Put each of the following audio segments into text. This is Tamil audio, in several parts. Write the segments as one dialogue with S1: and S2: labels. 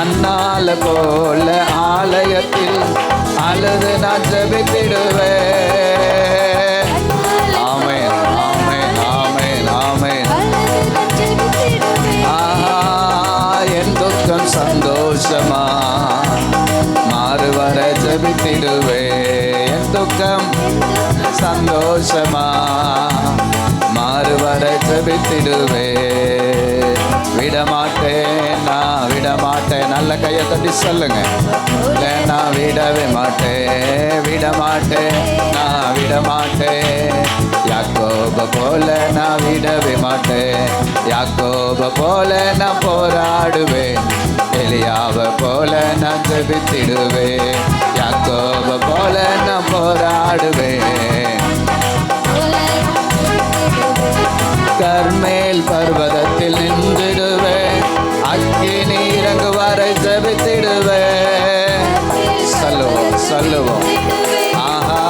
S1: அன்னால போல ஆலயத்தில் அழுது நான் ஜெபித்திடுவேன். ஆமென் ஆமென் ஆமென் ஆமென். ஆஹா, என் துக்கம் சந்தோஷமா மாறு வர ஜெபித்திடுவேன். என் துக்கம் சந்தோஷமா மாறு வர ஜெபித்திடுவேன். விடமாட்டேன், நான் விடமாட்டேன். நல்ல கையை தட்டி சொல்லுங்க. நான் விடவே மாட்டேன், விடமாட்டேன், நான் விடமாட்டேன். யாக்கோப போல நான் விடவே மாட்டேன். யாக்கோப போல நான் போராடுவேன். எலியாவ போல நான் ஜெபித்திடுவேன். யாக்கோப போல நான் போராடுவேன். கர்மேல் பர்வதத்தில் நின்றிடுவேன். அக்கினி இறங்கு வரை ஜெபித்திடுவேன். சொல்லுவோம் சொல்லுவோம். ஆஹா,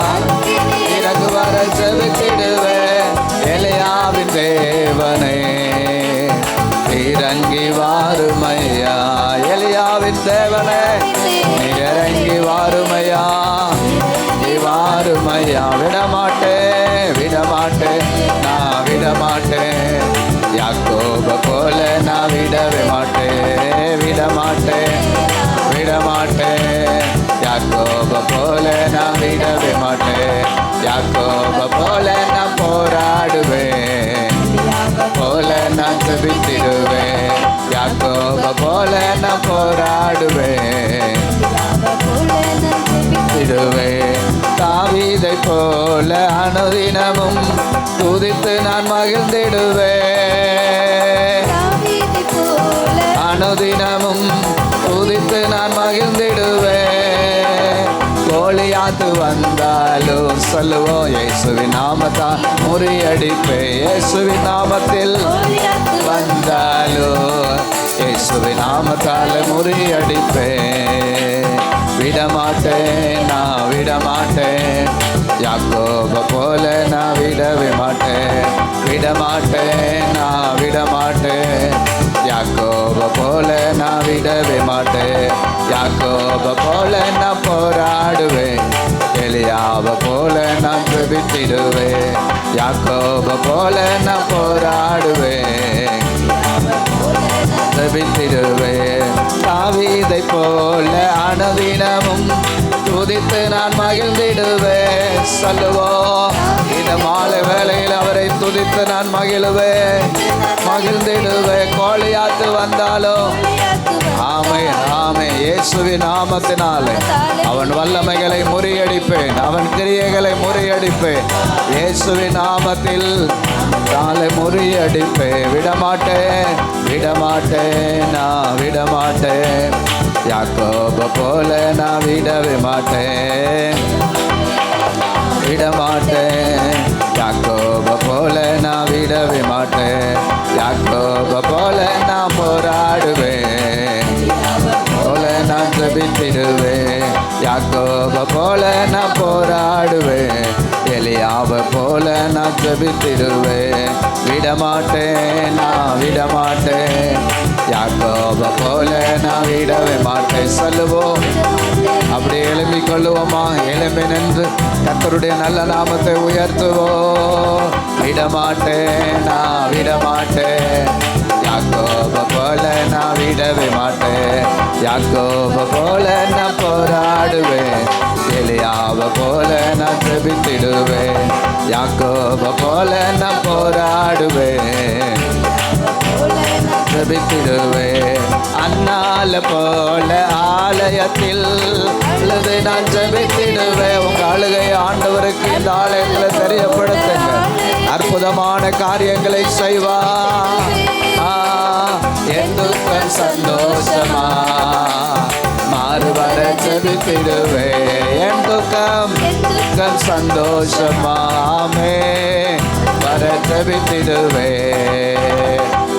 S1: இறங்கு வரை ஜெபித்திடுவேன். எலியாவின் தேவனே இறங்கி வாருமையா. எலியாவின் தேவனே இறங்கி வாருமையா, வாருமையா. விடமாட்டேன் விடமாட்டேன், நான் விடமாட்டேன். யாக்கோப போல நான் விடவே மாட்டேன், விடமாட்டேன் விடமாட்டேன். யாக்கோப போல நான் விடவே மாட்டேன். யாக்கோப போல நான் போராடுவேன். போல நான் ஜெபித்திடுவேன். யாக்கோப போல நான் போராடுவேன். தாவீதை போல அனுதினமும் துதித்து நான் மகிழ்ந்திடுவேன். அனுதினமும் துதித்து நான் மகிழ்ந்திடுவேன். கோலியாத்து வந்தாலும் சொல்லுவோம், இயேசுவின் நாமத்தால் முறியடிப்பேன். இயேசுவின் நாமத்தில் வந்தாலும் இயேசுவின் நாமத்தால் முறியடிப்பேன். விடமாட்டேன், நான் விடமாட்டேன். யாக்கோப போல நான் விடவே மாட்டேன். விடமாட்டேன், நான் விடமாட்டேன். யாக்கோப போல நான் விடவே மாட்டேன். யாக்கோப போல நான் போராடுவேன். எலியாவ போல நான் ஜெபித்திடுவேன். யாக்கோப போல நான் போராடுவேன், ஜெபித்திடுவேன். தாவீதை போல அனுதினமும் துதித்து நான் மகிழ்ந்திடுவேன். சொல்லுவோம், இந்த மாலை வேளையில் அவரை துதித்து நான் மகிழ்வேன், மகிழ்ந்திடுவேன். கோலியாத்து வந்தாலும் ஆமென் ஆமென். இயேசுவின் நாமத்தினாலே அவன் வல்லமைகளை முறியடிப்பேன், அவன் கிரியைகளை முறியடிப்பேன். இயேசுவின் நாமத்தில் நாளை முறியடிப்பேன். விடமாட்டேன் விடமாட்டேன், நான் விடமாட்டேன். யாக்கோப போல நான் விடவே மாட்டேன், விடமாட்டேன். யாக்கோப போல நான் விடவே மாட்டேன். யாக்கோப போல நான் போராடுவேன். போல நான் ஜெபித்திடுவேன். யாக்கோப போல நான் போராடுவேன். எலியாவ போல நான் ஜெபித்திடுவேன். விடமாட்டேன், நான் விடமாட்டேன். யாக்கோப போல நான் விடவே மாட்டேன். சொல்லுவோம், அப்படி எழுப்பிக் கொள்ளுவோமா? எழுப்பி நின்று கர்த்தருடைய நல்ல நாமத்தை உயர்த்துவோம். விடமாட்டேன், நான் விடமாட்டேன். யாக்கோப போல நான் விடவே மாட்டேன். யாக்கோப போல நான் போராடுவேன். எலியாவ போல நான் ஜெபித்திடுவேன். யாக்கோப போல நான் போராடுவேன், ஜெபித்திடுவேன். அன்னால போல ஆலயத்தில் அழுது நான் ஜெபித்திடுவேன். உங்க அழுகை ஆண்டவருக்கு இந்த ஆலயங்களை தெரியப்படுத்துங்க. அற்புதமான காரியங்களை செய்வார். என் துக்கம் சந்தோஷமா மாறு வர ஜெபித்திடுவேன். என் துக்கம் சந்தோஷமாமே வர ஜெபித்திடுவேன்.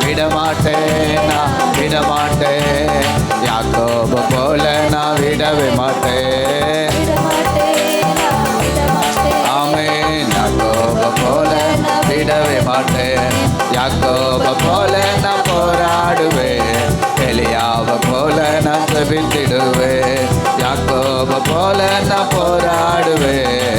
S1: விடமாட்டேன், நான் விடமாட்டேன். யாக்கோப போல நான் விடவே மாட்டேன். ஆமென். யாக்கோப போல விடவே மாட்டேன். யாக்கோப போல நான் போராடுவேன். எலியாவ போல நான் ஜெபித்திடுவேன். யாக்கோபு போல நான் போராடுவேன்.